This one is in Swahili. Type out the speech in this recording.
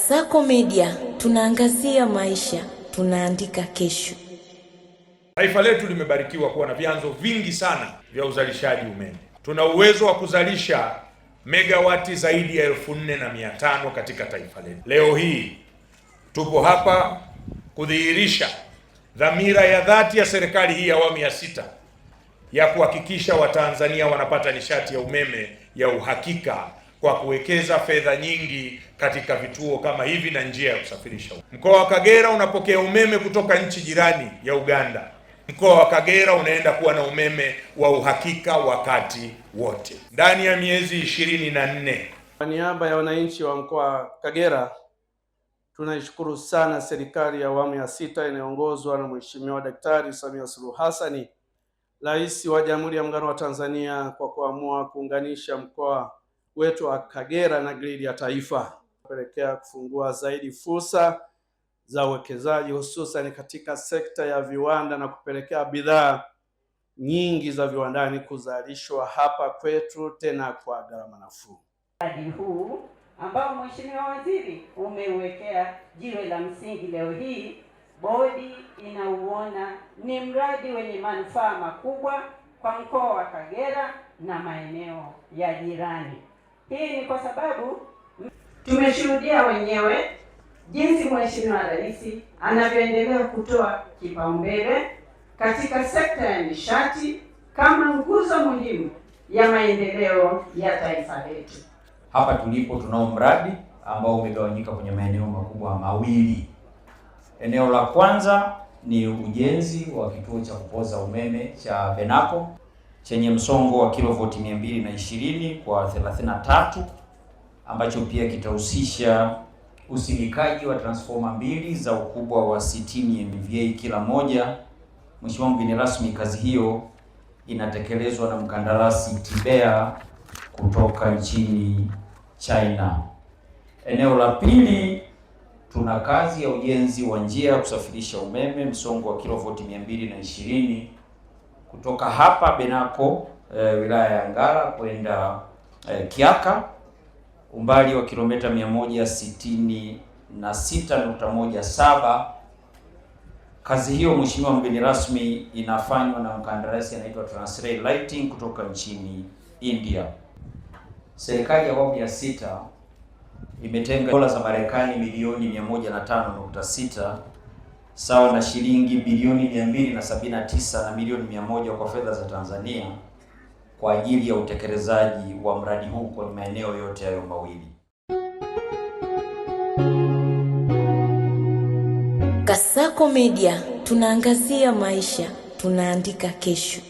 Kasako Media, tunaangazia maisha, tunaandika kesho. Taifa letu limebarikiwa kuwa na vyanzo vingi sana vya uzalishaji umeme. Tuna uwezo wa kuzalisha megawati zaidi ya 4,500 katika taifa letu. Leo hii tupo hapa kudhihirisha dhamira ya dhati ya serikali hii ya awamu ya 6 ya kuhakikisha Watanzania wanapata nishati ya umeme ya uhakika kwa kuwekeza fedha nyingi katika vituo kama hivi na njia ya kusafirisha. Mkoa wa Kagera unapokea umeme kutoka nchi jirani ya Uganda. Mkoa wa Kagera unaenda kuwa na umeme wa uhakika wakati wote ndani ya miezi 24. Kwa niaba ya wananchi wa mkoa wa Kagera, tunaishukuru sana serikali ya awamu ya 6 inayoongozwa na Mheshimiwa Daktari Samia Suluhu Hassan, Rais wa Jamhuri ya Muungano wa Tanzania, kwa kuamua kuunganisha mkoa wetu wa Kagera na gridi ya taifa, kupelekea kufungua zaidi fursa za uwekezaji hususan katika sekta ya viwanda na kupelekea bidhaa nyingi za viwandani kuzalishwa hapa kwetu, tena kwa gharama nafuu. Mradi huu ambao Mheshimiwa Waziri umeuwekea jiwe la msingi leo hii, bodi inauona ni mradi wenye manufaa makubwa kwa mkoa wa Kagera na maeneo ya jirani. Hii ni kwa sababu tumeshuhudia wenyewe jinsi Mheshimiwa Rais anavyoendelea kutoa kipaumbele katika sekta ya nishati kama nguzo muhimu ya maendeleo ya taifa letu. Hapa tulipo tunao mradi ambao umegawanyika kwenye maeneo makubwa mawili. Eneo la kwanza ni ujenzi wa kituo cha kupoza umeme cha Benako chenye msongo wa kilovoti 220 kwa 33, ambacho pia kitahusisha usindikaji wa transformer 2 za ukubwa wa 60 MVA kila moja. Mheshimiwa mgeni rasmi, kazi hiyo inatekelezwa na mkandarasi Tibea kutoka nchini China. Eneo la pili, tuna kazi ya ujenzi wa njia ya kusafirisha umeme msongo wa kilovoti 220 kutoka hapa Benako wilaya ya Ngara kwenda Kiaka, umbali wa kilomita 166.17. Kazi hiyo Mheshimiwa mgeni rasmi inafanywa na mkandarasi anaitwa Transrail Lighting kutoka nchini India. Serikali ya awamu ya 6 imetenga dola za Marekani milioni 105.6 sawa na shilingi bilioni 279 na milioni 100 kwa fedha za Tanzania kwa ajili ya utekelezaji wa mradi huu kwenye maeneo yote hayo mawili. Kasako Media, tunaangazia maisha, tunaandika kesho.